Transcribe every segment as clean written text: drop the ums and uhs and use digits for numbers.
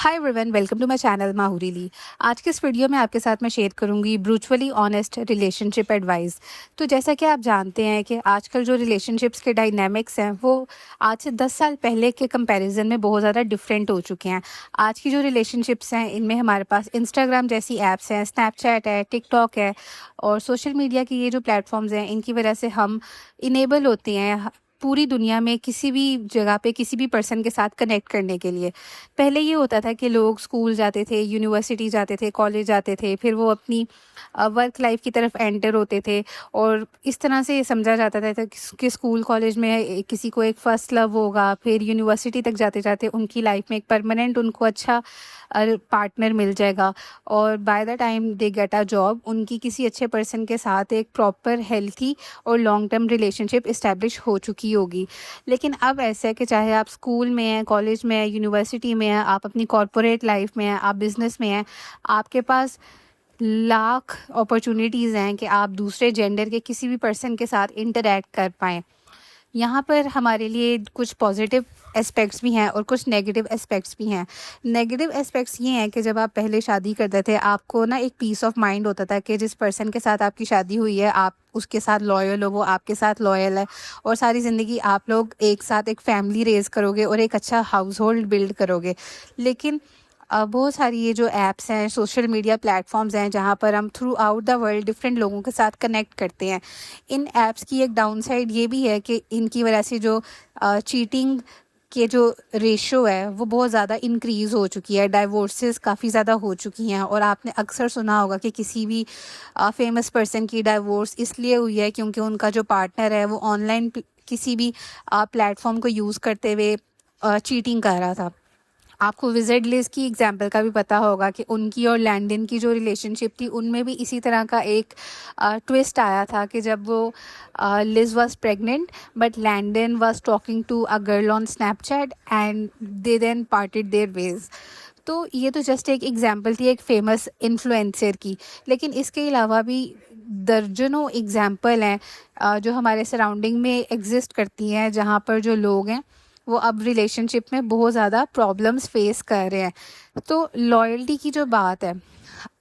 Hi everyone, welcome to my channel माहूरी ली। आज के इस वीडियो में आपके साथ मैं शेयर करूंगी ब्रूचुअली ऑनेस्ट रिलेशनशिप एडवाइस। तो जैसा कि आप जानते हैं कि आजकल जो रिलेशनशिप्स के डायनामिक्स हैं वो आज से 10 साल पहले के कंपैरिजन में बहुत ज़्यादा डिफरेंट हो चुके हैं। आज की जो रिलेशनशिप्स हैं इनमें हमारे पास इंस्टाग्राम जैसी ऐप्स हैं, स्नैपचैट है, टिकटॉक है और सोशल मीडिया की ये जो प्लेटफॉर्म्स हैं इनकी वजह से हम इनेबल होते हैं पूरी दुनिया में किसी भी जगह पे किसी भी पर्सन के साथ कनेक्ट करने के लिए। पहले ये होता था कि लोग स्कूल जाते थे, यूनिवर्सिटी जाते थे, कॉलेज जाते थे, फिर वो अपनी वर्क लाइफ की तरफ एंटर होते थे और इस तरह से ये समझा जाता था कि स्कूल कॉलेज में किसी को एक फ़र्स्ट लव होगा, फिर यूनिवर्सिटी तक जाते-जाते उनकी लाइफ में एक परमानेंट उनको अच्छा पार्टनर मिल जाएगा और by the time they get a job उनकी किसी अच्छे पर्सन के साथ एक प्रॉपर हेल्थी और लॉन्ग टर्म रिलेशनशिप इस्टेब्लिश हो चुकी होगी। लेकिन अब ऐसा है कि चाहे आप स्कूल में हैं, कॉलेज में हैं, यूनिवर्सिटी में हैं, आप अपनी कॉर्पोरेट लाइफ में हैं, आप बिज़नेस में हैं, आपके पास लाख अपॉर्चुनिटीज़ हैं कि आप दूसरे जेंडर के किसी भी पर्सन के साथ इंटरैक्ट कर पाएँ। यहाँ पर हमारे लिए कुछ पॉजिटिव एस्पेक्ट्स भी हैं और कुछ नेगेटिव एस्पेक्ट्स भी हैं। नेगेटिव एस्पेक्ट्स ये हैं कि जब आप पहले शादी करते थे आपको ना एक पीस ऑफ माइंड होता था कि जिस पर्सन के साथ आपकी शादी हुई है आप उसके साथ लॉयल हो, वो आपके साथ लॉयल है और सारी ज़िंदगी आप लोग एक साथ एक फैमिली रेज़ करोगे और एक अच्छा हाउस होल्ड बिल्ड करोगे। लेकिन बहुत सारी ये जो ऐप्स हैं, सोशल मीडिया प्लेटफॉर्म्स हैं जहाँ पर हम through out the world different लोगों के साथ कनेक्ट करते हैं। इन ऐप्स की एक डाउन साइड ये भी है कि इनकी वजह से जो चीटिंग के जो रेशो है वो बहुत ज़्यादा इंक्रीज़ हो चुकी है, डाइवोर्सेस काफ़ी ज़्यादा हो चुकी हैं और आपने अक्सर सुना होगा कि किसी भी फेमस पर्सन की डाइवोर्स इसलिए हुई है क्योंकि उनका जो पार्टनर है वो ऑनलाइन किसी भी प्लेटफॉर्म को यूज़ करते हुए चीटिंग कर रहा था। आपको विज़िट लिज़ की एग्ज़ाम्पल का भी पता होगा कि उनकी और लैंडन की जो रिलेशनशिप थी उनमें भी इसी तरह का एक ट्विस्ट आया था कि जब वो Liz was pregnant but Landon was talking to a girl on Snapchat and they then parted their ways. तो ये तो जस्ट एक एग्ज़ाम्पल थी एक फ़ेमस इन्फ्लुएंसर की, लेकिन इसके अलावा भी दर्जनों एग्ज़ाम्पल हैं जो हमारे सराउंडिंग में एग्ज़िस्ट करती हैं जहाँ पर जो लोग हैं वो अब रिलेशनशिप में बहुत ज़्यादा प्रॉब्लम्स फेस कर रहे हैं। तो लॉयल्टी की जो बात है,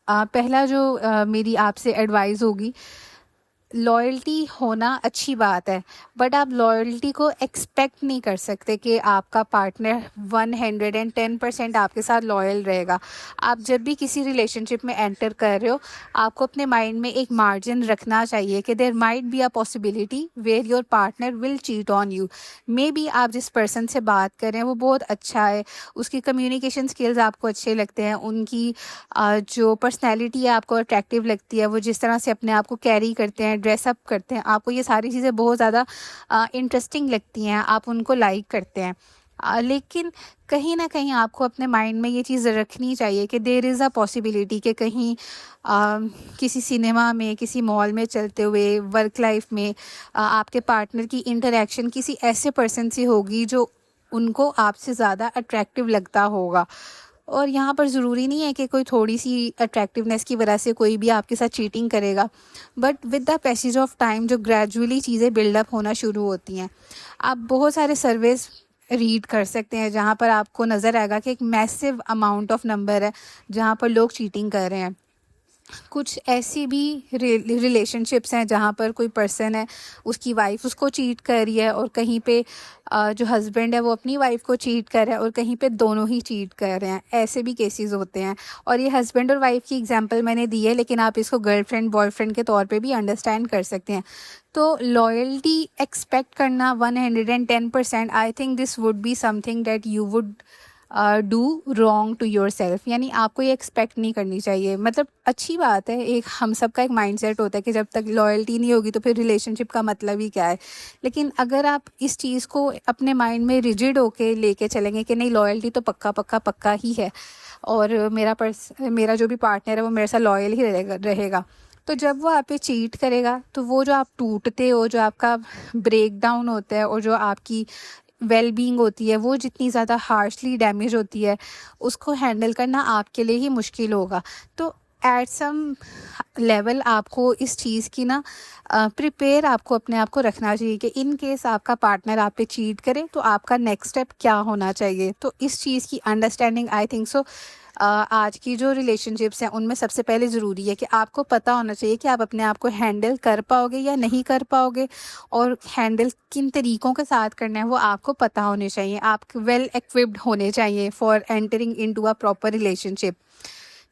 पहला जो मेरी आपसे एडवाइस होगी, लॉयल्टी होना अच्छी बात है बट आप लॉयल्टी को एक्सपेक्ट नहीं कर सकते कि आपका पार्टनर 110% आपके साथ लॉयल रहेगा। आप जब भी किसी रिलेशनशिप में एंटर कर रहे हो आपको अपने माइंड में एक मार्जिन रखना चाहिए कि there might be a possibility where your partner will cheat on you. Maybe आप जिस पर्सन से बात कर रहे हैं वो बहुत अच्छा है, उसकी कम्युनिकेशन स्किल्स आपको अच्छे लगते हैं, उनकी जो पर्सनैलिटी है आपको अट्रैक्टिव लगती है, वो जिस तरह से अपने आप को कैरी करते हैं, ड्रेसअप करते हैं, आपको ये सारी चीज़ें बहुत ज़्यादा इंटरेस्टिंग लगती हैं, आप उनको लाइक करते हैं। लेकिन कहीं ना कहीं आपको अपने माइंड में ये चीज़ रखनी चाहिए कि देयर इज़ अ पॉसिबिलिटी कि कहीं किसी सिनेमा में, किसी मॉल में चलते हुए, वर्क लाइफ में आपके पार्टनर की इंटरेक्शन किसी ऐसे पर्सन से होगी जो उनको आपसे ज़्यादा अट्रैक्टिव लगता होगा। और यहाँ पर ज़रूरी नहीं है कि कोई थोड़ी सी अट्रैक्टिवनेस की वजह से कोई भी आपके साथ चीटिंग करेगा, but with the passage of time जो ग्रेजुअली चीज़ें बिल्डअप होना शुरू होती हैं, आप बहुत सारे सर्वेस रीड कर सकते हैं जहाँ पर आपको नज़र आएगा कि एक मैसिव अमाउंट ऑफ नंबर है जहाँ पर लोग चीटिंग कर रहे हैं। कुछ ऐसी भी रिलेशनशिप्स हैं जहाँ पर कोई पर्सन है, उसकी वाइफ उसको चीट कर रही है और कहीं पे जो हस्बैंड है वो अपनी वाइफ को चीट कर रहा है और कहीं पे दोनों ही चीट कर रहे हैं। ऐसे भी केसेस होते हैं और ये हस्बैंड और वाइफ की एग्जांपल मैंने दी है, लेकिन आप इसको गर्लफ्रेंड बॉयफ्रेंड के तौर पे भी अंडरस्टैंड कर सकते हैं। तो लॉयल्टी एक्सपेक्ट करना 110%, I think this would be something that you would do wrong to yourself. यानी आपको ये एक्सपेक्ट नहीं करनी चाहिए। मतलब अच्छी बात है, एक हम सब का एक माइंडसेट होता है कि जब तक लॉयल्टी नहीं होगी तो फिर रिलेशनशिप का मतलब ही क्या है। लेकिन अगर आप इस चीज़ को अपने माइंड में रिजिड होके लेके चलेंगे कि नहीं लॉयल्टी तो पक्का पक्का पक्का ही है और मेरा जो भी पार्टनर है वो मेरे साथ लॉयल ही रहेगा, तो जब वो आप पे चीट करेगा तो वो जो आप टूटते हो, जो आपका ब्रेक डाउन होता है और जो आपकी वेल बीइंग होती है वो जितनी ज़्यादा हार्शली डैमेज होती है, उसको हैंडल करना आपके लिए ही मुश्किल होगा। तो एट सम लेवल आपको इस चीज़ की ना प्रिपेयर आपको अपने आप को रखना चाहिए कि इन केस आपका पार्टनर आप पे चीट करे तो आपका नेक्स्ट स्टेप क्या होना चाहिए। तो इस चीज़ की अंडरस्टैंडिंग आई थिंक सो आज की जो रिलेशनशिप्स हैं उनमें सबसे पहले ज़रूरी है कि आपको पता होना चाहिए कि आप अपने आप को हैंडल कर पाओगे या नहीं कर पाओगे, और हैंडल किन तरीक़ों के साथ करना है वो आपको पता होने चाहिए। आप वेल इक्विप्ड होने चाहिए for entering into a proper relationship.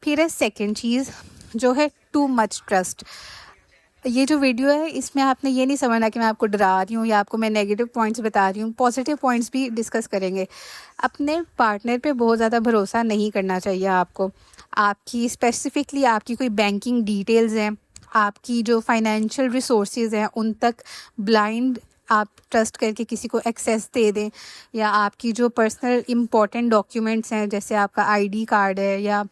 फिर है सेकंड चीज़ जो है टू मच ट्रस्ट। ये जो वीडियो है इसमें आपने ये नहीं समझना कि मैं आपको डरा रही हूँ या आपको मैं नेगेटिव पॉइंट्स बता रही हूँ, पॉजिटिव पॉइंट्स भी डिस्कस करेंगे। अपने पार्टनर पे बहुत ज़्यादा भरोसा नहीं करना चाहिए आपको। आपकी स्पेसिफिकली आपकी कोई बैंकिंग डिटेल्स हैं, आपकी जो फाइनेंशियल रिसोर्सेज हैं उन तक ब्लाइंड आप ट्रस्ट करके किसी को एक्सेस दे दें, या आपकी जो पर्सनल इम्पॉर्टेंट डॉक्यूमेंट्स हैं जैसे आपका आईडी कार्ड है या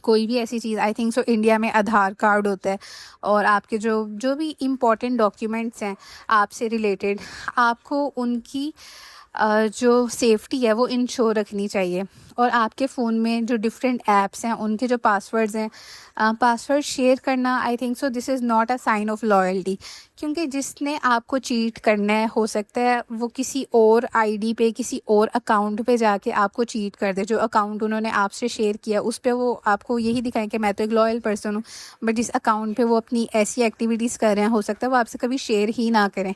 कोई भी ऐसी चीज़, आई थिंक सो इंडिया में आधार कार्ड होता है, और आपके जो जो भी इम्पोर्टेंट डॉक्यूमेंट्स हैं आपसे रिलेटेड, आपको उनकी जो सेफ्टी है वो इंश्योर रखनी चाहिए। और आपके फ़ोन में जो डिफरेंट ऐप्स हैं उनके जो पासवर्ड्स हैं, पासवर्ड शेयर करना I think so this is not a sign of loyalty, क्योंकि जिसने आपको चीट करना है हो सकता है वो किसी और आईडी पे किसी और अकाउंट पे जाके आपको चीट कर दे। जो अकाउंट उन्होंने आपसे शेयर किया उस पे वो आपको यही दिखाएं कि मैं तो एक लॉयल पर्सन हूँ, बट जिस अकाउंट पे वो अपनी ऐसी एक्टिविटीज़ कर रहे हैं हो सकता है वो आपसे कभी शेयर ही ना करें।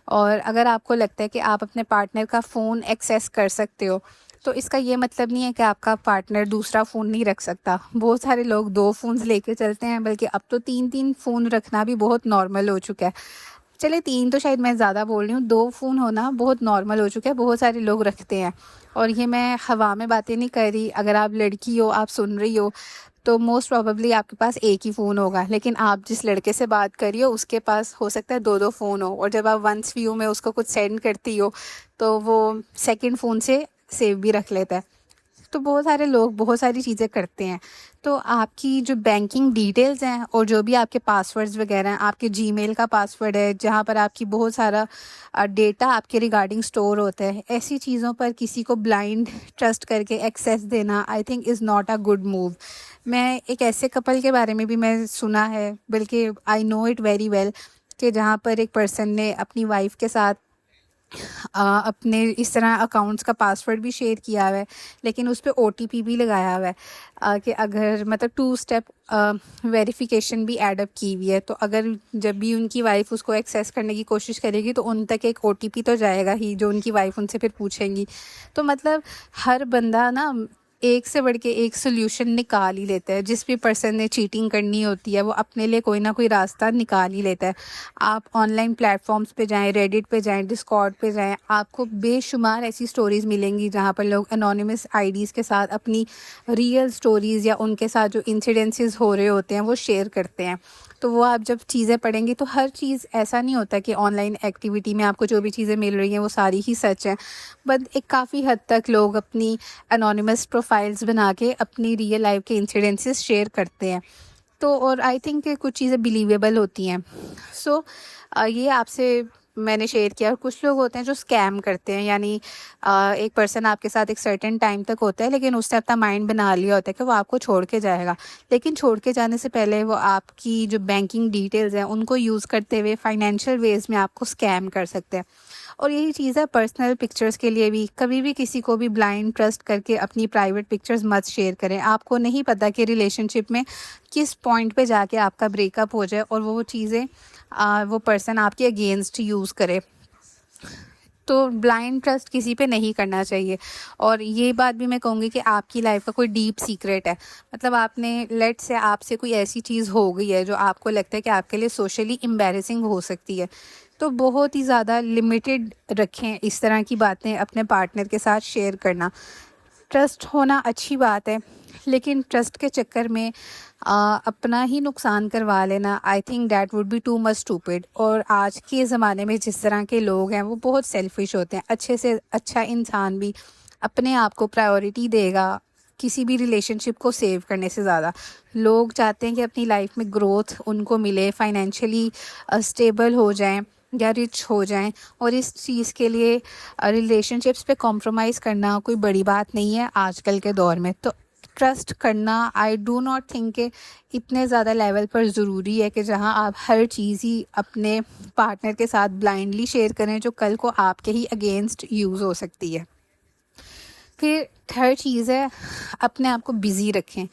और अगर आपको लगता है कि आप अपने पार्टनर का फ़ोन एक्सेस कर सकते हो तो इसका ये मतलब नहीं है कि आपका पार्टनर दूसरा फ़ोन नहीं रख सकता। बहुत सारे लोग 2 फ़ोन्स लेके चलते हैं, बल्कि अब तो 3-3 फ़ोन रखना भी बहुत नॉर्मल हो चुका है। चलिए 3 तो शायद मैं ज़्यादा बोल रही हूँ, 2 फ़ोन होना बहुत नॉर्मल हो चुका है, बहुत सारे लोग रखते हैं। और ये मैं हवा में बातें नहीं कर रही, अगर आप लड़की हो, आप सुन रही हो, तो मोस्ट प्रोबेबली आपके पास एक ही फ़ोन होगा, लेकिन आप जिस लड़के से बात कर रही हो उसके पास हो सकता है 2-2 फ़ोन हो, और जब आप वंस व्यू में उसको कुछ सेंड करती हो तो वो सेकंड फ़ोन से सेव भी रख लेता है। तो बहुत सारे लोग बहुत सारी चीज़ें करते हैं। तो आपकी जो बैंकिंग डिटेल्स हैं और जो भी आपके पासवर्ड्स वगैरह हैं, आपके जीमेल का पासवर्ड है जहाँ पर आपकी बहुत सारा डेटा आपके रिगार्डिंग स्टोर होता है, ऐसी चीज़ों पर किसी को ब्लाइंड ट्रस्ट करके एक्सेस देना I think is not a good move. मैं एक ऐसे कपल के बारे में भी मैं सुना है, बल्कि I know it very well, कि जहाँ पर एक पर्सन ने अपनी वाइफ़ के साथ अपने इस तरह अकाउंट्स का पासवर्ड भी शेयर किया हुआ है, लेकिन उस पे ओटीपी भी लगाया हुआ है कि अगर मतलब 2 स्टेप वेरिफिकेशन भी ऐड अप की हुई है, तो अगर जब भी उनकी वाइफ़ उसको एक्सेस करने की कोशिश करेगी तो उन तक एक ओटीपी तो जाएगा ही, जो उनकी वाइफ़ उनसे फिर पूछेंगी। तो मतलब हर बंदा ना एक से बढ़ के एक सॉल्यूशन निकाल ही लेता है। जिस भी पर्सन ने चीटिंग करनी होती है वो अपने लिए कोई ना कोई रास्ता निकाल ही लेता है। आप ऑनलाइन प्लेटफॉर्म्स पे जाएं, रेडिट पे जाएं, डिस्कॉर्ड पे जाएं, आपको बेशुमार ऐसी स्टोरीज़ मिलेंगी जहाँ पर लोग एनोनिमस आईडीज़ के साथ अपनी रियल स्टोरीज़ या उनके साथ जो इंसिडेंसेस हो रहे होते हैं वो शेयर करते हैं। तो वो आप जब चीज़ें पढ़ेंगे तो हर चीज़ ऐसा नहीं होता कि ऑनलाइन एक्टिविटी में आपको जो भी चीज़ें मिल रही हैं वो सारी ही सच हैं, बट एक काफ़ी हद तक लोग अपनी एनोनिमस प्रोफाइल्स बना के अपनी रियल लाइफ के इंसिडेंसेस शेयर करते हैं। तो और आई थिंक कि कुछ चीज़ें बिलीवेबल होती हैं। सो ये आपसे मैंने शेयर किया। और कुछ लोग होते हैं जो स्कैम करते हैं, यानी एक पर्सन आपके साथ एक सर्टेन टाइम तक होता है, लेकिन उसने अपना माइंड बना लिया होता है कि वो आपको छोड़ के जाएगा, लेकिन छोड़ के जाने से पहले वो आपकी जो बैंकिंग डिटेल्स हैं उनको यूज़ करते हुए फाइनेंशियल वेज में आपको स्कैम कर सकते हैं। और यही चीज़ है पर्सनल पिक्चर्स के लिए भी, कभी भी किसी को भी ब्लाइंड ट्रस्ट करके अपनी प्राइवेट पिक्चर्स मत शेयर करें। आपको नहीं पता कि रिलेशनशिप में किस पॉइंट पे जाके आपका ब्रेकअप हो जाए और वो चीज़ें वो पर्सन आपके अगेंस्ट यूज़ करे। तो ब्लाइंड ट्रस्ट किसी पे नहीं करना चाहिए। और ये बात भी मैं कहूँगी कि आपकी लाइफ का कोई डीप सीक्रेट है, मतलब आपने लेट से आपसे कोई ऐसी चीज़ हो गई है जो आपको लगता है कि आपके लिए सोशली एम्बैरेसिंग हो सकती है, तो बहुत ही ज़्यादा लिमिटेड रखें इस तरह की बातें अपने पार्टनर के साथ शेयर करना। ट्रस्ट होना अच्छी बात है, लेकिन ट्रस्ट के चक्कर में अपना ही नुकसान करवा लेना I think that would be too much stupid. और आज के ज़माने में जिस तरह के लोग हैं वो बहुत सेल्फिश होते हैं। अच्छे से अच्छा इंसान भी अपने आप को प्रायोरिटी देगा किसी भी रिलेशनशिप को सेव करने से ज़्यादा। लोग चाहते हैं कि अपनी लाइफ में ग्रोथ उनको मिले, फाइनेंशियली स्टेबल हो जाएं या रिच हो जाएं, और इस चीज़ के लिए रिलेशनशिप्स पे कॉम्प्रोमाइज़ करना कोई बड़ी बात नहीं है आजकल के दौर में। तो ट्रस्ट करना आई डू नॉट थिंक कि इतने ज़्यादा लेवल पर ज़रूरी है कि जहां आप हर चीज़ ही अपने पार्टनर के साथ ब्लाइंडली शेयर करें जो कल को आपके ही अगेंस्ट यूज़ हो सकती है। फिर थर्ड चीज़ है, अपने आप को बिज़ी रखें।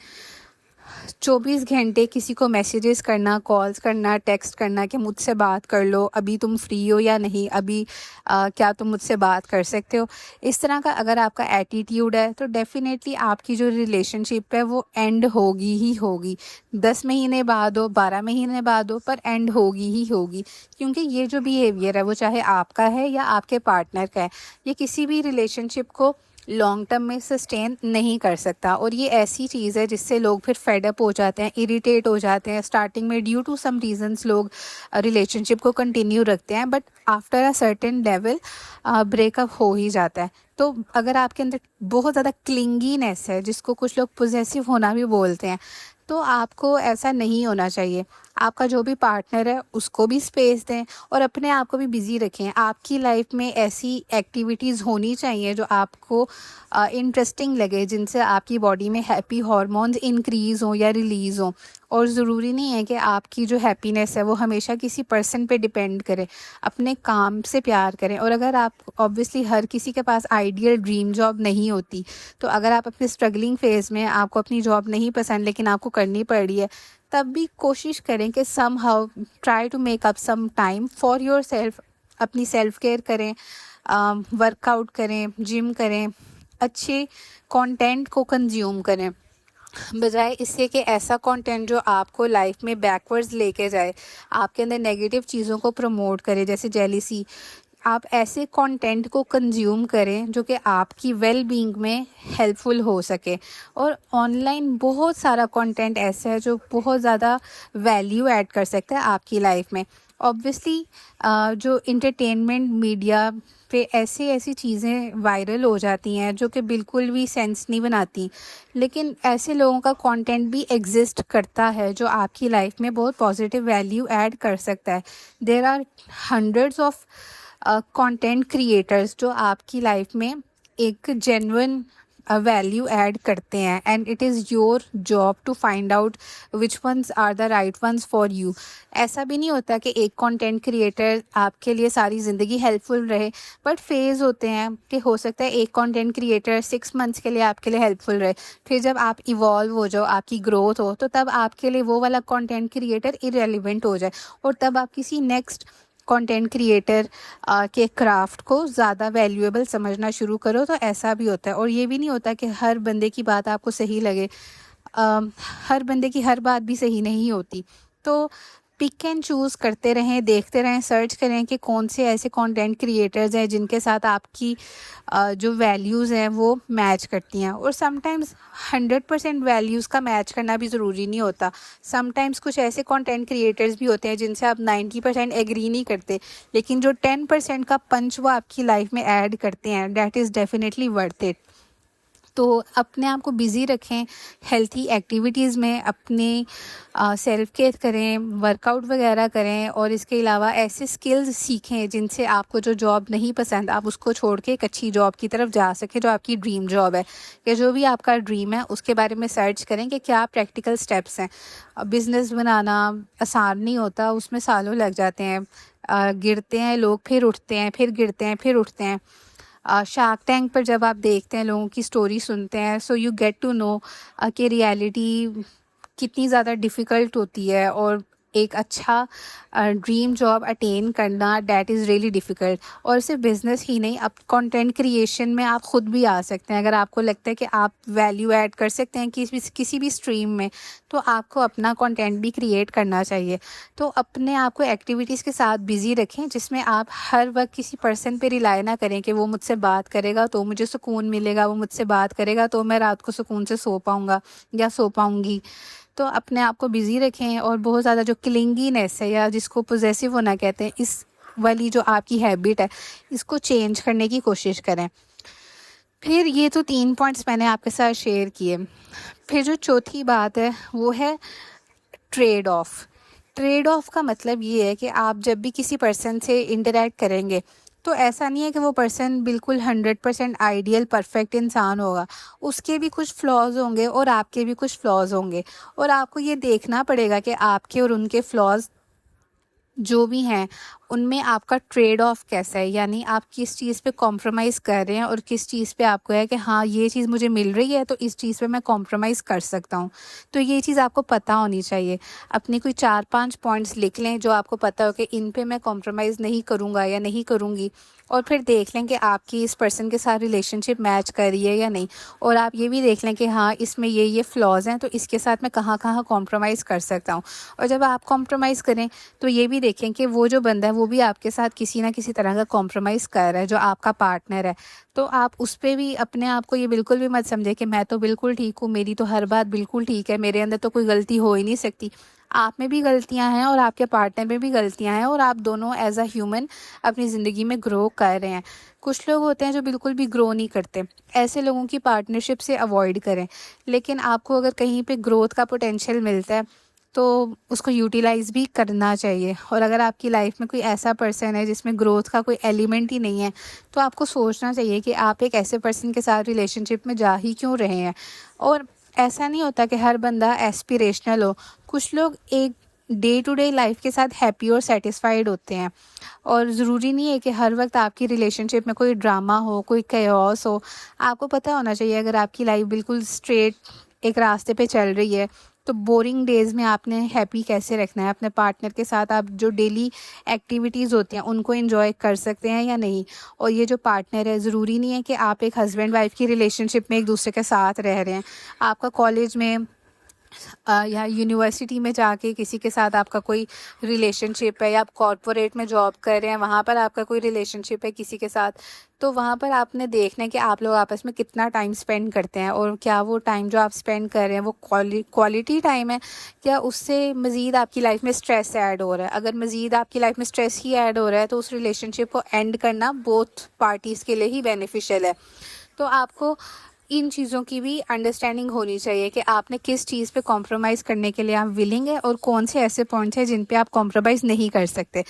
24 घंटे किसी को मैसेजेस करना, कॉल्स करना, टेक्स्ट करना कि मुझसे बात कर लो, अभी तुम फ्री हो या नहीं, अभी क्या तुम मुझसे बात कर सकते हो, इस तरह का अगर आपका एटीट्यूड है तो डेफ़िनेटली आपकी जो रिलेशनशिप है वो एंड होगी ही होगी। 10 महीने बाद हो, 12 महीने बाद हो, पर एंड होगी ही होगी। क्योंकि ये जो बिहेवियर है वो चाहे आपका है या आपके पार्टनर का है, ये किसी भी रिलेशनशिप को लॉन्ग टर्म में सस्टेन नहीं कर सकता। और ये ऐसी चीज़ है जिससे लोग फिर फेड अप हो जाते हैं, इरिटेट हो जाते हैं। स्टार्टिंग में ड्यू टू सम रीजंस लोग रिलेशनशिप को कंटिन्यू रखते हैं, but after a certain level breakup हो ही जाता है। तो अगर आपके अंदर बहुत ज़्यादा क्लिंगीनेस है, जिसको कुछ लोग पोजेसिव होना भी बोलते हैं, तो आपको ऐसा नहीं होना चाहिए। आपका जो भी पार्टनर है उसको भी स्पेस दें और अपने आप को भी बिज़ी रखें। आपकी लाइफ में ऐसी एक्टिविटीज़ होनी चाहिए जो आपको इंटरेस्टिंग लगे, जिनसे आपकी बॉडी में हैप्पी हार्मोन्स इंक्रीज़ हों या रिलीज़ हों। और ज़रूरी नहीं है कि आपकी जो हैप्पीनेस है वो हमेशा किसी पर्सन पे डिपेंड करे। अपने काम से प्यार करें। और अगर आप ऑब्वियसली हर किसी के पास आइडियल ड्रीम जॉब नहीं होती, तो अगर आप अपने स्ट्रगलिंग फेज़ में, आपको अपनी जॉब नहीं पसंद लेकिन आपको करनी पड़ रही है, तब भी कोशिश करें कि somehow try to make up some time for yourself. अपनी सेल्फ केयर करें, वर्कआउट करें, जिम करें, अच्छे कंटेंट को कंज्यूम करें, बजाय इसके कि ऐसा कंटेंट जो आपको लाइफ में बैकवर्ड्स लेके जाए, आपके अंदर नेगेटिव चीज़ों को प्रमोट करे, जैसे जेलिसी। आप ऐसे कंटेंट को कंज्यूम करें जो कि आपकी वेल बीइंग में हेल्पफुल हो सके। और ऑनलाइन बहुत सारा कंटेंट ऐसा है जो बहुत ज़्यादा वैल्यू ऐड कर सकता है आपकी लाइफ में। ऑब्वियसली जो इंटरटेनमेंट मीडिया पे ऐसी ऐसी चीज़ें वायरल हो जाती हैं जो कि बिल्कुल भी सेंस नहीं बनाती, लेकिन ऐसे लोगों का कंटेंट भी एग्जिस्ट करता है जो आपकी लाइफ में बहुत पॉजिटिव वैल्यू ऐड कर सकता है। There are hundreds of content creators जो आपकी लाइफ में एक जेन्युइन वैल्यू ऐड करते हैं, and it is your job to find out which ones are the right ones for you. ऐसा भी नहीं होता कि एक कंटेंट क्रिएटर आपके लिए सारी ज़िंदगी हेल्पफुल रहे, बट फेज़ होते हैं कि हो सकता है एक कंटेंट क्रिएटर 6 मंथ्स के लिए आपके लिए हेल्पफुल रहे, फिर जब आप इवॉल्व हो जाओ, आपकी ग्रोथ हो, तो तब आपके लिए वो वाला कंटेंट क्रिएटर इरेलीवेंट हो जाए और तब आप किसी नेक्स्ट कंटेंट क्रिएटर के क्राफ्ट को ज़्यादा वैल्यूएबल समझना शुरू करो। तो ऐसा भी होता है। और ये भी नहीं होता कि हर बंदे की बात आपको सही लगे, हर बंदे की हर बात भी सही नहीं होती। तो पिक एंड चूज़ करते रहें, देखते रहें, सर्च करें कि कौन से ऐसे कंटेंट क्रिएटर्स हैं जिनके साथ आपकी जो वैल्यूज़ हैं वो मैच करती हैं। और समटाइम्स 100% वैल्यूज़ का मैच करना भी ज़रूरी नहीं होता। समटाइम्स कुछ ऐसे कंटेंट क्रिएटर्स भी होते हैं जिनसे आप 90% एग्री नहीं करते, लेकिन जो 10% का पंच वो आपकी लाइफ में ऐड करते हैं, that is definitely worth it. तो अपने आप को बिज़ी रखें हेल्थी एक्टिविटीज़ में, अपने सेल्फ केयर करें, वर्कआउट वगैरह करें, और इसके अलावा ऐसे स्किल्स सीखें जिनसे आपको जो जॉब नहीं पसंद आप उसको छोड़ के एक अच्छी जॉब की तरफ जा सकें जो आपकी ड्रीम जॉब है, या जो भी आपका ड्रीम है उसके बारे में सर्च करें कि क्या प्रैक्टिकल स्टेप्स हैं। बिज़नेस बनाना आसान नहीं होता, उसमें सालों लग जाते हैं। गिरते हैं लोग, फिर उठते हैं, फिर गिरते हैं, फिर उठते हैं। शार्क टैंक पर जब आप देखते हैं, लोगों की स्टोरी सुनते हैं, so you get to know कि रियलिटी कितनी ज़्यादा डिफ़िकल्ट होती है, और एक अच्छा ड्रीम जॉब अटेन करना दैट इज़ रियली डिफ़िकल्ट। और सिर्फ बिज़नेस ही नहीं, अब कंटेंट क्रिएशन में आप ख़ुद भी आ सकते हैं। अगर आपको लगता है कि आप वैल्यू ऐड कर सकते हैं किसी भी स्ट्रीम में, तो आपको अपना कंटेंट भी क्रिएट करना चाहिए। तो अपने आप को एक्टिविटीज़ के साथ बिज़ी रखें जिसमें आप हर वक्त किसी पर्सन पे रिलाई ना करें कि वो मुझसे बात करेगा तो मुझे सुकून मिलेगा, वो मुझसे बात करेगा तो मैं रात को सुकून से सो पाऊँगा या सो पाऊँगी। तो अपने आप को बिज़ी रखें, और बहुत ज़्यादा जो क्लिंगीनेस है या जिसको पॉसेसिव होना कहते हैं, इस वाली जो आपकी हैबिट है, इसको चेंज करने की कोशिश करें। फिर ये तो 3 पॉइंट्स मैंने आपके साथ शेयर किए। फिर जो चौथी बात है वो है ट्रेड ऑफ। ट्रेड ऑफ का मतलब ये है कि आप जब भी किसी पर्सन से इंटरेक्ट करेंगे तो ऐसा नहीं है कि वो पर्सन बिल्कुल 100% आइडियल परफेक्ट इंसान होगा। उसके भी कुछ फ्लॉज़ होंगे और आपके भी कुछ फ्लॉज़ होंगे, और आपको ये देखना पड़ेगा कि आपके और उनके फ्लॉज़ जो भी हैं, उनमें आपका ट्रेड ऑफ कैसा है, यानी आप किस चीज़ पे कॉम्प्रोमाइज़ कर रहे हैं और किस चीज़ पे आपको है कि हाँ, ये चीज़ मुझे मिल रही है तो इस चीज़ पे मैं कॉम्प्रोमाइज़ कर सकता हूँ। तो ये चीज़ आपको पता होनी चाहिए। अपनी कोई 4-5 पॉइंट्स लिख लें जो आपको पता हो कि इन पे मैं कॉम्प्रोमाइज़ नहीं करूँगा या नहीं करूँगी, और फिर देख लें कि आपकी इस पर्सन के साथ रिलेशनशिप मैच कर रही है या नहीं। और आप ये भी देख लें कि हाँ, इसमें ये फ्लॉज़ हैं, तो इसके साथ मैं कहाँ-कहाँ कॉम्प्रोमाइज़ कर सकता हूँ। और जब आप कॉम्प्रोमाइज़ करें तो ये भी देखें कि वो जो बंदा है वो भी आपके साथ किसी न किसी तरह का कॉम्प्रोमाइज़ कर रहा है, जो आपका पार्टनर है। तो आप उस पे भी अपने आप को ये बिल्कुल भी मत समझें कि मैं तो बिल्कुल ठीक हूँ, मेरी तो हर बात बिल्कुल ठीक है, मेरे अंदर तो कोई गलती हो ही नहीं सकती। आप में भी गलतियाँ हैं और आपके पार्टनर में भी गलतियाँ हैं, और आप दोनों एज़ अ ह्यूमन अपनी ज़िंदगी में ग्रो कर रहे हैं। कुछ लोग होते हैं जो बिल्कुल भी ग्रो नहीं करते, ऐसे लोगों की पार्टनरशिप से अवॉइड करें। लेकिन आपको अगर कहीं पे ग्रोथ का पोटेंशियल मिलता है तो उसको यूटिलाइज़ भी करना चाहिए। और अगर आपकी लाइफ में कोई ऐसा पर्सन है जिसमें ग्रोथ का कोई एलिमेंट ही नहीं है, तो आपको सोचना चाहिए कि आप एक ऐसे पर्सन के साथ रिलेशनशिप में जा ही क्यों रहे हैं। और ऐसा नहीं होता कि हर बंदा एस्पिरेशनल हो। कुछ लोग एक डे टू डे लाइफ के साथ हैप्पी और सेटिस्फाइड होते हैं, और ज़रूरी नहीं है कि हर वक्त आपकी रिलेशनशिप में कोई ड्रामा हो, कोई कैओस हो। आपको पता होना चाहिए, अगर आपकी लाइफ बिल्कुल स्ट्रेट एक रास्ते पे चल रही है, तो बोरिंग डेज़ में आपने हैप्पी कैसे रखना है अपने पार्टनर के साथ। आप जो डेली एक्टिविटीज़ होती हैं उनको एंजॉय कर सकते हैं या नहीं। और ये जो पार्टनर है, ज़रूरी नहीं है कि आप एक हस्बैंड वाइफ़ की रिलेशनशिप में एक दूसरे के साथ रह रहे हैं। आपका कॉलेज में या यूनिवर्सिटी में जाके किसी के साथ आपका कोई रिलेशनशिप है, या आप कॉर्पोरेट में जॉब कर रहे हैं, वहाँ पर आपका कोई रिलेशनशिप है किसी के साथ, तो वहाँ पर आपने देखना है कि आप लोग आपस में कितना टाइम स्पेंड करते हैं, और क्या वो टाइम जो आप स्पेंड कर रहे हैं वो क्वालिटी टाइम है, या उससे मज़ीद आपकी लाइफ में स्ट्रेस ऐड हो रहा है। अगर मज़ीद आपकी लाइफ में स्ट्रेस ही ऐड हो रहा है, तो उस रिलेशनशिप को एंड करना बोथ पार्टीज़ के लिए ही बेनिफिशियल है। तो आपको इन चीज़ों की भी अंडरस्टैंडिंग होनी चाहिए कि आपने किस चीज़ पे कॉम्प्रोमाइज़ करने के लिए आप विलिंग है, और कौन से ऐसे पॉइंट्स हैं जिन पे आप कॉम्प्रोमाइज़ नहीं कर सकते।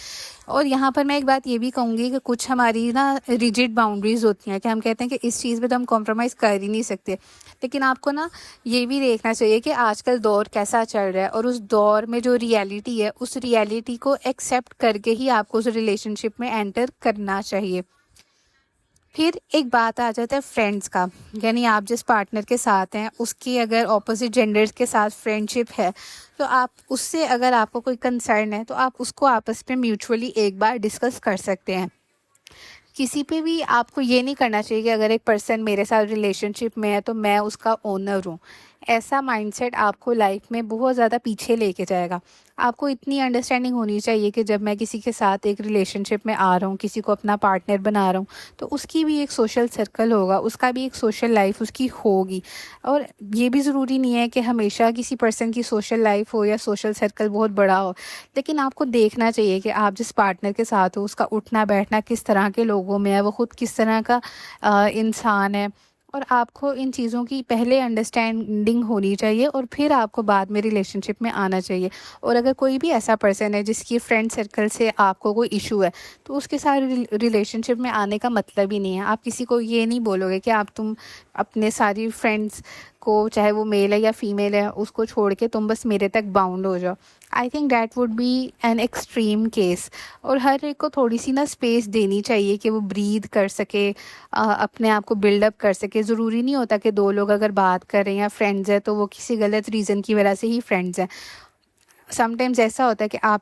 और यहाँ पर मैं एक बात ये भी कहूँगी कि कुछ हमारी ना रिजिड बाउंड्रीज़ होती हैं कि हम कहते हैं कि इस चीज़ पे तो हम कॉम्प्रोमाइज़ कर ही नहीं सकते। लेकिन आपको ना ये भी देखना चाहिए कि आजकल दौर कैसा चल रहा है, और उस दौर में जो रियलिटी है, उस रियलिटी को एक्सेप्ट करके ही आपको उस रिलेशनशिप में एंटर करना चाहिए। फिर एक बात आ जाता है फ्रेंड्स का, यानी आप जिस पार्टनर के साथ हैं उसकी अगर ऑपोजिट जेंडर्स के साथ फ्रेंडशिप है, तो आप उससे अगर आपको कोई कंसर्न है तो आप उसको आपस में म्यूचुअली एक बार डिस्कस कर सकते हैं। किसी पे भी आपको ये नहीं करना चाहिए कि अगर एक पर्सन मेरे साथ रिलेशनशिप में है तो मैं उसका ओनर हूँ। ऐसा माइंडसेट आपको लाइफ में बहुत ज़्यादा पीछे लेके जाएगा। आपको इतनी अंडरस्टैंडिंग होनी चाहिए कि जब मैं किसी के साथ एक रिलेशनशिप में आ रहा हूँ, किसी को अपना पार्टनर बना रहा हूँ, तो उसकी भी एक सोशल सर्कल होगा, उसका भी एक सोशल लाइफ उसकी होगी। और ये भी ज़रूरी नहीं है कि हमेशा किसी पर्सन की सोशल लाइफ हो या सोशल सर्कल बहुत बड़ा हो। लेकिन आपको देखना चाहिए कि आप जिस पार्टनर के साथ हो उसका उठना बैठना किस तरह के लोगों में है, वो खुद किस तरह का इंसान है। और आपको इन चीज़ों की पहले अंडरस्टैंडिंग होनी चाहिए, और फिर आपको बाद में रिलेशनशिप में आना चाहिए। और अगर कोई भी ऐसा पर्सन है जिसकी फ्रेंड सर्कल से आपको कोई इशू है, तो उसके साथ रिलेशनशिप में आने का मतलब ही नहीं है। आप किसी को ये नहीं बोलोगे कि आप तुम अपने सारी फ्रेंड्स को, चाहे वो मेल है या फीमेल है, उसको छोड़ के तुम बस मेरे तक बाउंड हो जाओ। I think that would be an extreme case. और हर एक को थोड़ी सी ना स्पेस देनी चाहिए कि वो ब्रीद कर सके, अपने आप को बिल्डअप कर सके। ज़रूरी नहीं होता कि दो लोग अगर बात कर रहे हैं या फ्रेंड्स हैं तो वो किसी गलत रीज़न की वजह से ही फ्रेंड्स हैं। समटाइम्स ऐसा होता है कि आप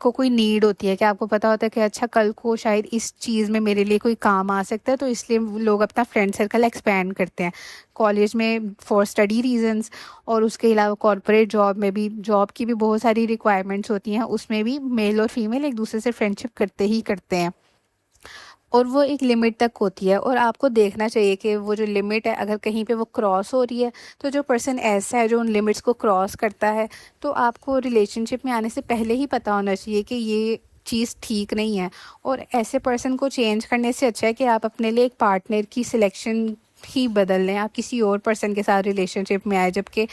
को कोई नीड होती है कि आपको पता होता है कि अच्छा, कल को शायद इस चीज़ में मेरे लिए कोई काम आ सकता है, तो इसलिए वो लोग अपना फ्रेंड सर्कल एक्सपैंड करते हैं कॉलेज में फॉर स्टडी रीजंस। और उसके अलावा कॉर्पोरेट जॉब में भी, जॉब की भी बहुत सारी रिक्वायरमेंट्स होती हैं, उसमें भी मेल और फीमेल एक दूसरे से फ्रेंडशिप करते ही करते हैं। और वो एक लिमिट तक होती है, और आपको देखना चाहिए कि वो जो लिमिट है अगर कहीं पे वो क्रॉस हो रही है, तो जो पर्सन ऐसा है जो उन लिमिट्स को क्रॉस करता है, तो आपको रिलेशनशिप में आने से पहले ही पता होना चाहिए कि ये चीज़ ठीक नहीं है। और ऐसे पर्सन को चेंज करने से अच्छा है कि आप अपने लिए एक पार्टनर की सिलेक्शन ही बदल लें, आप किसी और पर्सन के साथ रिलेशनशिप में आए, जबकि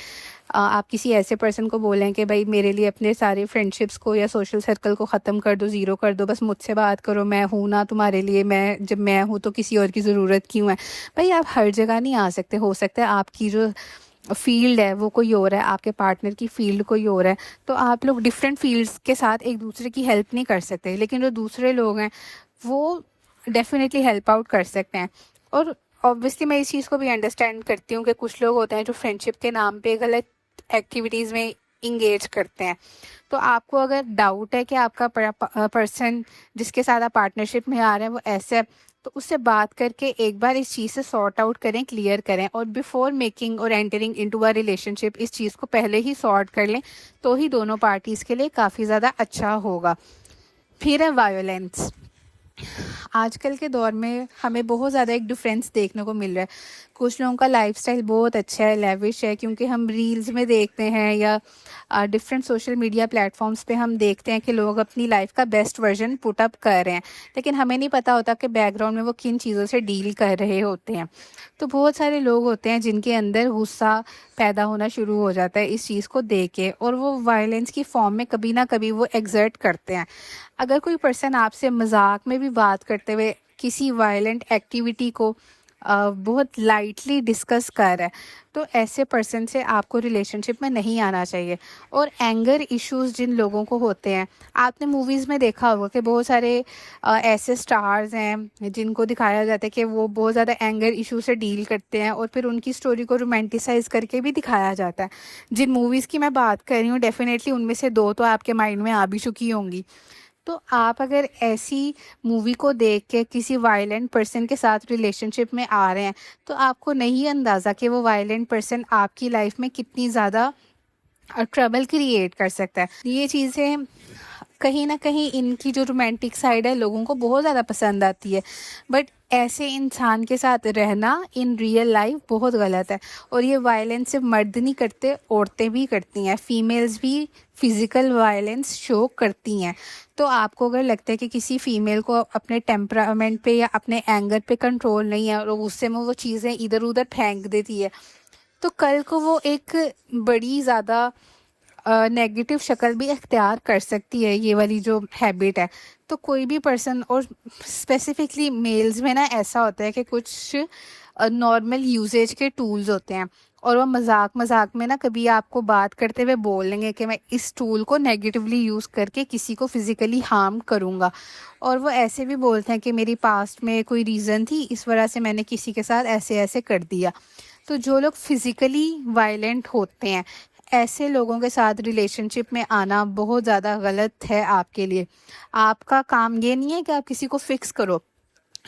आप किसी ऐसे पर्सन को बोलें कि भाई मेरे लिए अपने सारे फ्रेंडशिप्स को या सोशल सर्कल को ख़त्म कर दो, ज़ीरो कर दो, बस मुझसे बात करो, मैं हूँ ना तुम्हारे लिए, मैं जब मैं हूँ तो किसी और की ज़रूरत क्यों है। भाई आप हर जगह नहीं आ सकते, हो सकता है आपकी जो फ़ील्ड है वो कोई और है, आपके पार्टनर की फ़ील्ड कोई और है, तो आप लोग डिफरेंट फ़ील्ड्स के साथ एक दूसरे की हेल्प नहीं कर सकते, लेकिन जो दूसरे लोग हैं वो डेफ़िनेटली हेल्प आउट कर सकते हैं। और ऑब्वियसली मैं इस चीज़ को भी अंडरस्टैंड करती हूँ कि कुछ लोग होते हैं जो फ्रेंडशिप के नाम पे गलत एक्टिविटीज़ में इंगेज करते हैं। तो आपको अगर डाउट है कि आपका पर्सन जिसके साथ आप पार्टनरशिप में आ रहे हैं वो ऐसे है, तो उससे बात करके एक बार इस चीज़ से सॉर्ट आउट करें, क्लियर करें, और बिफोर मेकिंग और एंटरिंग इनटू अ रिलेशनशिप इस चीज़ को पहले ही सॉर्ट कर लें, तो ही दोनों पार्टीज़ के लिए काफ़ी ज़्यादा अच्छा होगा। फिर है वायोलेंस। आजकल के दौर में हमें बहुत ज़्यादा एक डिफरेंस देखने को मिल रहा है। कुछ लोगों का लाइफ़स्टाइल बहुत अच्छा है, लेविश है, क्योंकि हम रील्स में देखते हैं या डिफरेंट सोशल मीडिया प्लेटफॉर्म्स पे हम देखते हैं कि लोग अपनी लाइफ का बेस्ट वर्जन पुट अप कर रहे हैं, लेकिन हमें नहीं पता होता कि बैकग्राउंड में वो किन चीज़ों से डील कर रहे होते हैं। तो बहुत सारे लोग होते हैं जिनके अंदर गुस्सा पैदा होना शुरू हो जाता है इस चीज़ को देख के, और वो वायलेंस की फॉर्म में कभी ना कभी वो एग्जर्ट करते हैं। अगर कोई पर्सन आपसे मजाक में भी बात करते हुए किसी वायलेंट एक्टिविटी को बहुत लाइटली डिस्कस कर रहा है, तो ऐसे पर्सन से आपको रिलेशनशिप में नहीं आना चाहिए। और एंगर इश्यूज जिन लोगों को होते हैं, आपने मूवीज़ में देखा होगा कि बहुत सारे ऐसे स्टार्स हैं जिनको दिखाया जाता है कि वो बहुत ज़्यादा एंगर इशू से डील करते हैं, और फिर उनकी स्टोरी को रोमांटिसाइज करके भी दिखाया जाता है। जिन मूवीज़ की मैं बात कर रही हूँ, डेफिनेटली उनमें से दो तो आपके माइंड में आ भी चुकी होंगी। तो आप अगर ऐसी मूवी को देख के किसी वायलेंट पर्सन के साथ रिलेशनशिप में आ रहे हैं, तो आपको नहीं अंदाज़ा कि वो वायलेंट पर्सन आपकी लाइफ में कितनी ज़्यादा ट्रबल क्रिएट कर सकता है। ये चीज़ें कहीं न कहीं, इनकी जो रोमांटिक साइड है लोगों को बहुत ज़्यादा पसंद आती है, बट ऐसे इंसान के साथ रहना इन रियल लाइफ बहुत गलत है। और ये वायलेंस सिर्फ मर्द नहीं करते, औरतें भी करती हैं, फीमेल्स भी फिज़िकल वायलेंस शो करती हैं। तो आपको अगर लगता है कि किसी फीमेल को अपने टेम्परामेंट पे या अपने एंगर पे कंट्रोल नहीं है और वो गुस्से में वो चीज़ें इधर-उधर फेंक देती है, तो कल को वो एक बड़ी ज़्यादा नेगेटिव शक्ल भी इख्तियार कर सकती है, ये वाली जो हैबिट है। तो कोई भी पर्सन, और स्पेसिफिकली मेल्स में ना ऐसा होता है कि कुछ नॉर्मल यूजेज के टूल्स होते हैं, और वो मजाक मजाक में ना कभी आपको बात करते हुए बोलेंगे कि मैं इस टूल को नेगेटिवली यूज़ करके किसी को फिज़िकली हार्म करूँगा। और वो ऐसे भी बोलते हैं कि मेरी पास्ट में कोई रीज़न थी, इस वजह से मैंने किसी के साथ ऐसे ऐसे कर दिया। तो जो लोग फिज़िकली वायलेंट होते हैं, ऐसे लोगों के साथ रिलेशनशिप में आना बहुत ज़्यादा गलत है आपके लिए। आपका काम ये नहीं है कि आप किसी को फ़िक्स करो।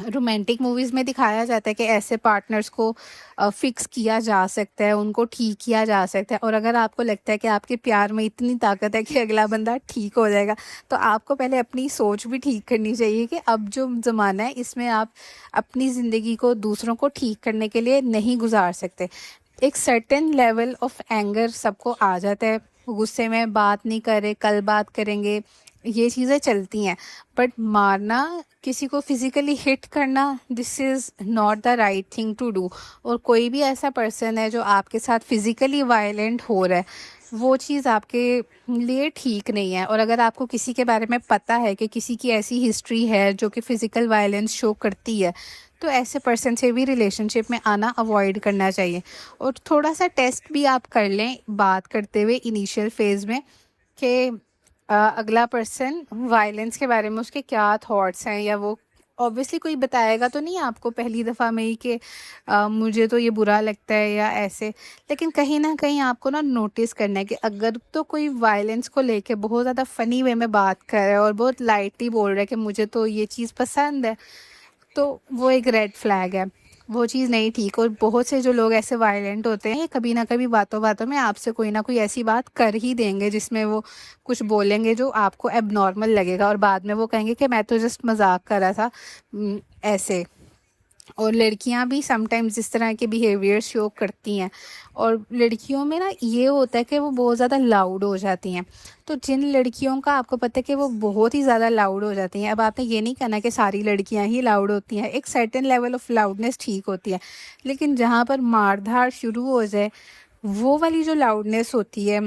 रोमांटिक मूवीज़ में दिखाया जाता है कि ऐसे पार्टनर्स को फ़िक्स किया जा सकता है, उनको ठीक किया जा सकता है, और अगर आपको लगता है कि आपके प्यार में इतनी ताकत है कि अगला बंदा ठीक हो जाएगा, तो आपको पहले अपनी सोच भी ठीक करनी चाहिए कि अब जो ज़माना है इसमें आप अपनी ज़िंदगी को दूसरों को ठीक करने के लिए नहीं गुजार सकते। एक सर्टेन लेवल ऑफ एंगर सबको आ जाता है, गुस्से में बात नहीं करे, कल बात करेंगे, ये चीज़ें चलती हैं। बट मारना, किसी को फिज़िकली हिट करना, this is not the right thing to do. और कोई भी ऐसा पर्सन है जो आपके साथ फिज़िकली वायलेंट हो रहा है, वो चीज़ आपके लिए ठीक नहीं है। और अगर आपको किसी के बारे में पता है कि किसी की ऐसी हिस्ट्री है जो कि फ़िज़िकल वायलेंस शो करती है, तो ऐसे पर्सन से भी रिलेशनशिप में आना अवॉइड करना चाहिए। और थोड़ा सा टेस्ट भी आप कर लें बात करते हुए इनिशियल फेज़ में कि अगला पर्सन वायलेंस के बारे में उसके क्या थॉट्स हैं, या वो ऑब्वियसली कोई बताएगा तो नहीं आपको पहली दफ़ा में ही कि मुझे तो ये बुरा लगता है या ऐसे। लेकिन कहीं ना कहीं आपको ना नोटिस करना है कि अगर तो कोई वायलेंस को लेके बहुत ज़्यादा फ़नी वे में बात कर रहा है और बहुत लाइटली बोल रहा है कि मुझे तो ये चीज़ पसंद है, तो वो एक रेड फ्लैग है, वो चीज़ नहीं ठीक। और बहुत से जो लोग ऐसे वायलेंट होते हैं, ये कभी ना कभी बातों बातों में आपसे कोई ना कोई ऐसी बात कर ही देंगे जिसमें वो कुछ बोलेंगे जो आपको एबनॉर्मल लगेगा, और बाद में वो कहेंगे कि मैं तो जस्ट मजाक कर रहा था, ऐसे। और लड़कियां भी समटाइम्स इस तरह के बिहेवियर शो करती हैं। और लड़कियों में ना ये होता है कि वो बहुत ज़्यादा लाउड हो जाती हैं। तो जिन लड़कियों का आपको पता है कि वो बहुत ही ज़्यादा लाउड हो जाती हैं, अब आपने ये नहीं कहना कि सारी लड़कियां ही लाउड होती हैं, एक सर्टेन लेवल ऑफ लाउडनेस ठीक होती है। लेकिन जहाँ पर मारधाड़ शुरू हो जाए, वो वाली जो लाउडनेस होती है,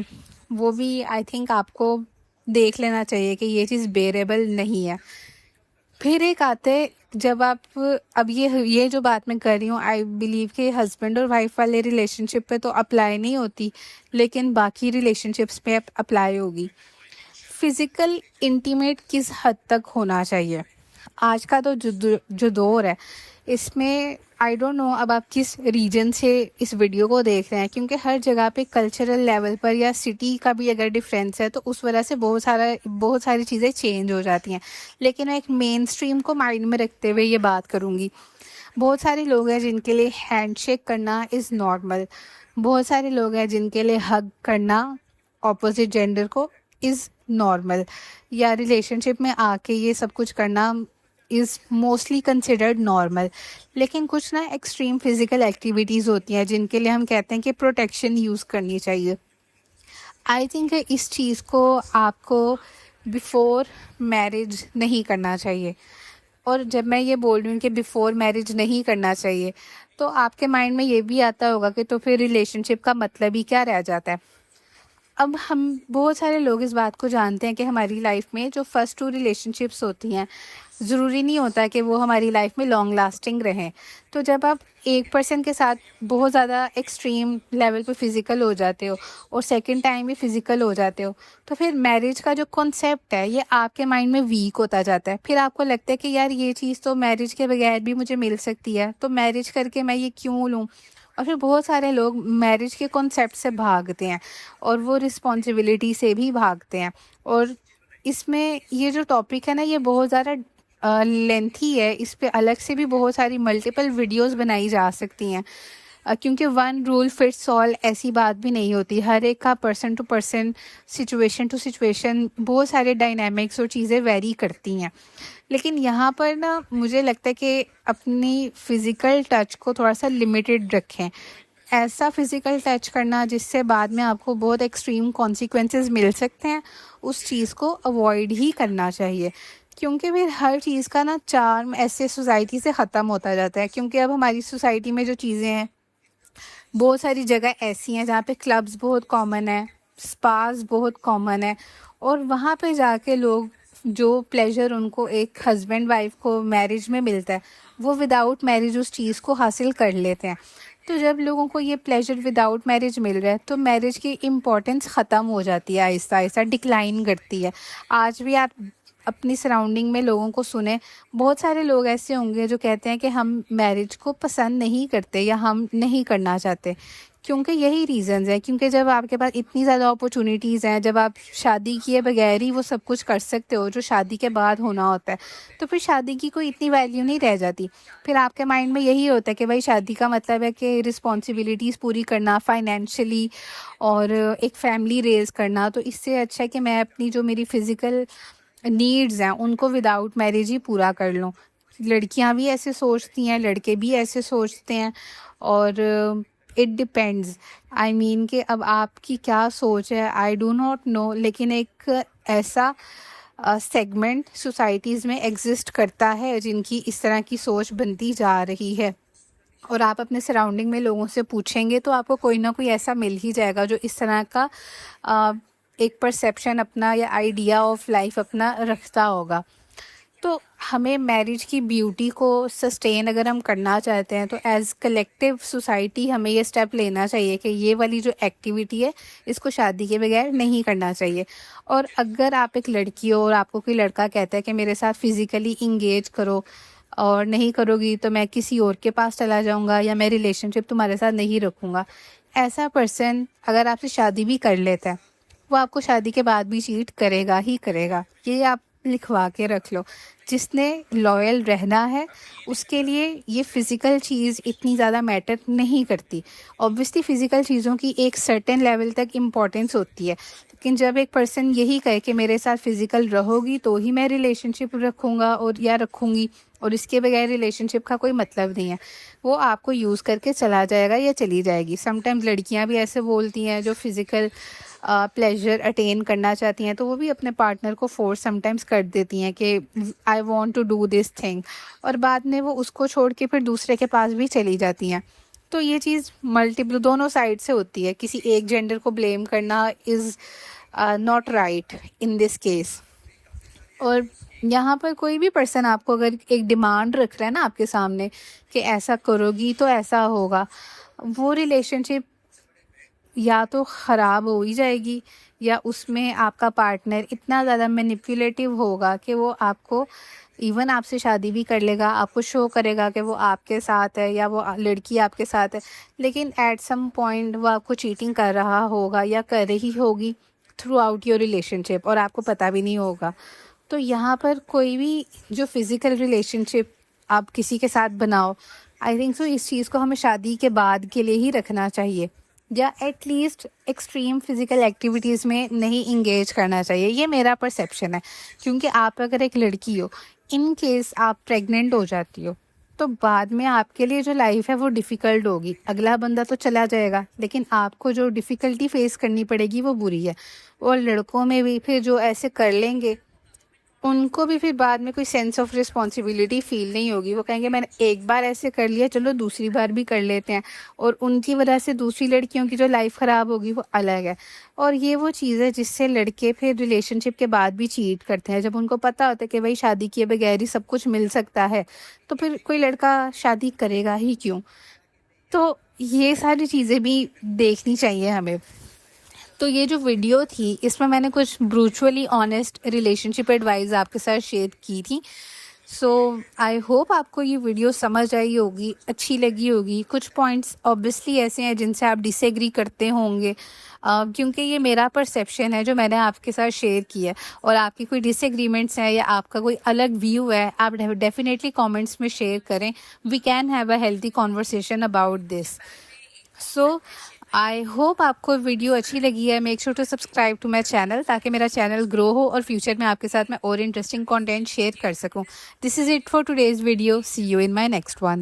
वो भी आई थिंक आपको देख लेना चाहिए कि ये चीज़ बेरेबल नहीं है। फिर एक आते जब आप, अब ये जो बात मैं कर रही हूँ, आई बिलीव कि हस्बैंड और वाइफ वाले रिलेशनशिप पे तो अप्लाई नहीं होती, लेकिन बाकी रिलेशनशिप्स पे अप्लाई होगी। फिज़िकल इंटीमेट किस हद तक होना चाहिए? आज का तो जो दौर है, इसमें आई डोंट नो अब आप किस रीजन से इस वीडियो को देख रहे हैं, क्योंकि हर जगह पे कल्चरल लेवल पर या सिटी का भी अगर डिफरेंस है तो उस वजह से बहुत सारी चीज़ें चेंज हो जाती हैं। लेकिन मैं एक मेन स्ट्रीम को माइंड में रखते हुए ये बात करूँगी। बहुत सारे लोग हैं जिनके लिए हैंडशेक करना इज़ नॉर्मल। बहुत सारे लोग हैं जिनके लिए हग करना ऑपोजिट जेंडर को इज़ नॉर्मल, या रिलेशनशिप में आके ये सब कुछ करना इज़ मोस्टली कंसिडर्ड नॉर्मल। लेकिन कुछ ना एक्सट्रीम फिज़िकल एक्टिविटीज़ होती हैं जिनके लिए हम कहते हैं कि प्रोटेक्शन यूज़ करनी चाहिए। आई थिंक इस चीज़ को आपको बिफ़ोर मैरिज नहीं करना चाहिए। और जब मैं ये बोल रही हूँ कि बिफ़ोर मैरिज नहीं करना चाहिए, तो आपके माइंड में ये भी आता होगा कि तो फिर रिलेशनशिप का मतलब ही क्या रह जाता है? अब हम बहुत सारे लोग इस बात को जानते हैं कि हमारी लाइफ में जो फर्स्ट 2 रिलेशनशिप्स होती हैं, ज़रूरी नहीं होता कि वो हमारी लाइफ में लॉन्ग लास्टिंग रहें। तो जब आप एक पर्सन के साथ बहुत ज़्यादा एक्सट्रीम लेवल पे फ़िज़िकल हो जाते हो और सेकंड टाइम भी फ़िज़िकल हो जाते हो, तो फिर मैरिज का जो कॉन्सेप्ट है ये आपके माइंड में वीक होता जाता है। फिर आपको लगता है कि यार ये चीज़ तो मैरिज के बगैर भी मुझे मिल सकती है, तो मैरिज करके मैं ये क्यों लूँ? और फिर बहुत सारे लोग मैरिज के कॉन्सेप्ट से भागते हैं और वो रिस्पॉन्सिबिलिटी से भी भागते हैं। और इसमें ये जो टॉपिक है ना, ये बहुत ज़्यादा लेंथी है, इस पे अलग से भी बहुत सारी मल्टीपल वीडियोस बनाई जा सकती हैं। क्योंकि वन रूल फिट्स ऑल ऐसी बात भी नहीं होती। हर एक का person to person, situation to situation बहुत सारे डायनामिक्स और चीज़ें वेरी करती हैं। लेकिन यहाँ पर ना मुझे लगता है कि अपनी फ़िज़िकल टच को थोड़ा सा लिमिटेड रखें। ऐसा फ़िज़िकल टच करना जिससे बाद में आपको बहुत एक्सट्रीम कॉन्सिक्वेंसेस मिल सकते हैं, उस चीज़ को अवॉइड ही करना चाहिए। क्योंकि फिर हर चीज़ का ना चार्म ऐसे सोसाइटी से ख़त्म होता जाता है। क्योंकि अब हमारी सोसाइटी में जो चीज़ें हैं, बहुत सारी जगह ऐसी हैं जहाँ पे क्लब्स बहुत कॉमन है, स्पास बहुत कॉमन है, और वहाँ पे जाके लोग जो प्लेजर उनको एक हस्बैंड वाइफ को मैरिज में मिलता है, वो विदाउट मैरिज उस चीज़ को हासिल कर लेते हैं। तो जब लोगों को ये प्लेजर विदाउट मैरिज मिल रहा है, तो मैरिज की इम्पोर्टेंस ख़त्म हो जाती है, आहिस्ता आहिस्ता डिक्लाइन करती है। आज भी आप अपनी सराउंडिंग में लोगों को सुने, बहुत सारे लोग ऐसे होंगे जो कहते हैं कि हम मैरिज को पसंद नहीं करते या हम नहीं करना चाहते। क्योंकि यही रीज़न्स हैं, क्योंकि जब आपके पास इतनी ज़्यादा अपॉर्चुनिटीज़ हैं, जब आप शादी किए बगैर ही वो सब कुछ कर सकते हो जो शादी के बाद होना होता है, तो फिर शादी की कोई इतनी वैल्यू नहीं रह जाती। फिर आपके माइंड में यही होता है कि भाई शादी का मतलब है कि रिस्पॉन्सिबिलिटीज़ पूरी करना फाइनेंशियली, और एक फैमिली रेज़ करना। तो इससे अच्छा है कि मैं अपनी जो मेरी फ़िज़िकल नीड्स हैं उनको विदाउट मैरिज ही पूरा कर लूँ। लड़कियां भी ऐसे सोचती हैं, लड़के भी ऐसे सोचते हैं। और इट डिपेंड्स, आई मीन कि अब आपकी क्या सोच है, आई डू नॉट नो। लेकिन एक ऐसा सेगमेंट सोसाइटीज़ में एग्जिस्ट करता है जिनकी इस तरह की सोच बनती जा रही है। और आप अपने सराउंडिंग में लोगों से पूछेंगे तो आपको कोई ना कोई ऐसा मिल ही जाएगा जो इस तरह का एक परसेप्शन अपना या आइडिया ऑफ लाइफ अपना रखता होगा। तो हमें मैरिज की ब्यूटी को सस्टेन अगर हम करना चाहते हैं, तो एज़ कलेक्टिव सोसाइटी हमें ये स्टेप लेना चाहिए कि ये वाली जो एक्टिविटी है इसको शादी के बगैर नहीं करना चाहिए। और अगर आप एक लड़की हो और आपको कोई लड़का कहता है कि मेरे साथ फ़िज़िकली इंगेज करो, और नहीं करोगी तो मैं किसी और के पास चला जाऊंगा या मैं रिलेशनशिप तुम्हारे साथ नहीं रखूँगा, ऐसा पर्सन अगर आपसे शादी भी कर लेता है, वो आपको शादी के बाद भी चीट करेगा ही करेगा। ये आप लिखवा के रख लो। जिसने लॉयल रहना है उसके लिए ये फ़िज़िकल चीज़ इतनी ज़्यादा मैटर नहीं करती। ऑब्वियसली फ़िज़िकल चीज़ों की एक सर्टेन लेवल तक इम्पॉर्टेंस होती है, लेकिन जब एक पर्सन यही कहे कि मेरे साथ फ़िज़िकल रहोगी तो ही मैं रिलेशनशिप रखूँगा और या रखूँगी, और इसके बगैर रिलेशनशिप का कोई मतलब नहीं है। वो आपको यूज़ करके चला जाएगा या चली जाएगी। समटाइम्स लड़कियां भी ऐसे बोलती हैं जो फिज़िकल प्लेजर अटेन करना चाहती हैं, तो वो भी अपने पार्टनर को फोर्स समटाइम्स कर देती हैं कि I want to do this thing, और बाद में वो उसको छोड़ के फिर दूसरे के पास भी चली जाती हैं। तो ये चीज़ मल्टीपल दोनों साइड से होती है। किसी एक जेंडर को ब्लेम करना is not right in this case. और यहाँ पर कोई भी पर्सन आपको अगर एक डिमांड रख रहा है ना आपके सामने कि ऐसा करोगी तो ऐसा होगा, वो रिलेशनशिप या तो ख़राब हो ही जाएगी, या उसमें आपका पार्टनर इतना ज़्यादा मैनिपुलेटिव होगा कि वो आपको इवन आपसे शादी भी कर लेगा, आपको शो करेगा कि वो आपके साथ है या वो लड़की आपके साथ है, लेकिन एट सम पॉइंट वो आपको चीटिंग कर रहा होगा या कर रही होगी थ्रू आउट योर रिलेशनशिप, और आपको पता भी नहीं होगा। तो यहाँ पर कोई भी जो फिज़िकल रिलेशनशिप आप किसी के साथ बनाओ, आई थिंक सो इस चीज़ को हमें शादी के बाद के लिए ही रखना चाहिए, या एटलीस्ट एक्सट्रीम फिज़िकल एक्टिविटीज़ में नहीं इंगेज करना चाहिए। ये मेरा परसेप्शन है, क्योंकि आप अगर एक लड़की हो, इन केस आप प्रेग्नेंट हो जाती हो, तो बाद में आपके लिए जो लाइफ है वो डिफ़िकल्ट होगी। अगला बंदा तो चला जाएगा, लेकिन आपको जो डिफ़िकल्टी फ़ेस करनी पड़ेगी वो बुरी है। और लड़कों में भी फिर जो ऐसे कर लेंगे, उनको भी फिर बाद में कोई सेंस ऑफ रिस्पॉन्सिबिलिटी फ़ील नहीं होगी। वो कहेंगे मैंने एक बार ऐसे कर लिया, चलो दूसरी बार भी कर लेते हैं, और उनकी वजह से दूसरी लड़कियों की जो लाइफ ख़राब होगी वो अलग है। और ये वो चीज़ है जिससे लड़के फिर रिलेशनशिप के बाद भी चीट करते हैं। जब उनको पता होता है कि भाई शादी किए बगैर ही सब कुछ मिल सकता है, तो फिर कोई लड़का शादी करेगा ही क्यों? तो ये सारी चीज़ें भी देखनी चाहिए हमें। तो ये जो वीडियो थी, इसमें मैंने कुछ ब्रूचुअली ऑनेस्ट रिलेशनशिप एडवाइस आपके साथ शेयर की थी। सो आई होप आपको ये वीडियो समझ आई होगी, अच्छी लगी होगी। कुछ पॉइंट्स ऑब्वियसली ऐसे हैं जिनसे आप डिसएग्री करते होंगे, क्योंकि ये मेरा परसेप्शन है जो मैंने आपके साथ शेयर किया है। और आपकी कोई डिसएग्रीमेंट्स हैं या आपका कोई अलग व्यू है, आप डेफिनेटली कमेंट्स में शेयर करें। We can have a healthy conversation about this. So I hope आपको वीडियो अच्छी लगी है। Make sure to subscribe to my channel, ताकि मेरा चैनल ग्रो हो और फ्यूचर में आपके साथ मैं और इंटरेस्टिंग कंटेंट शेयर कर सकूं। This is it for today's video. See you in my next one.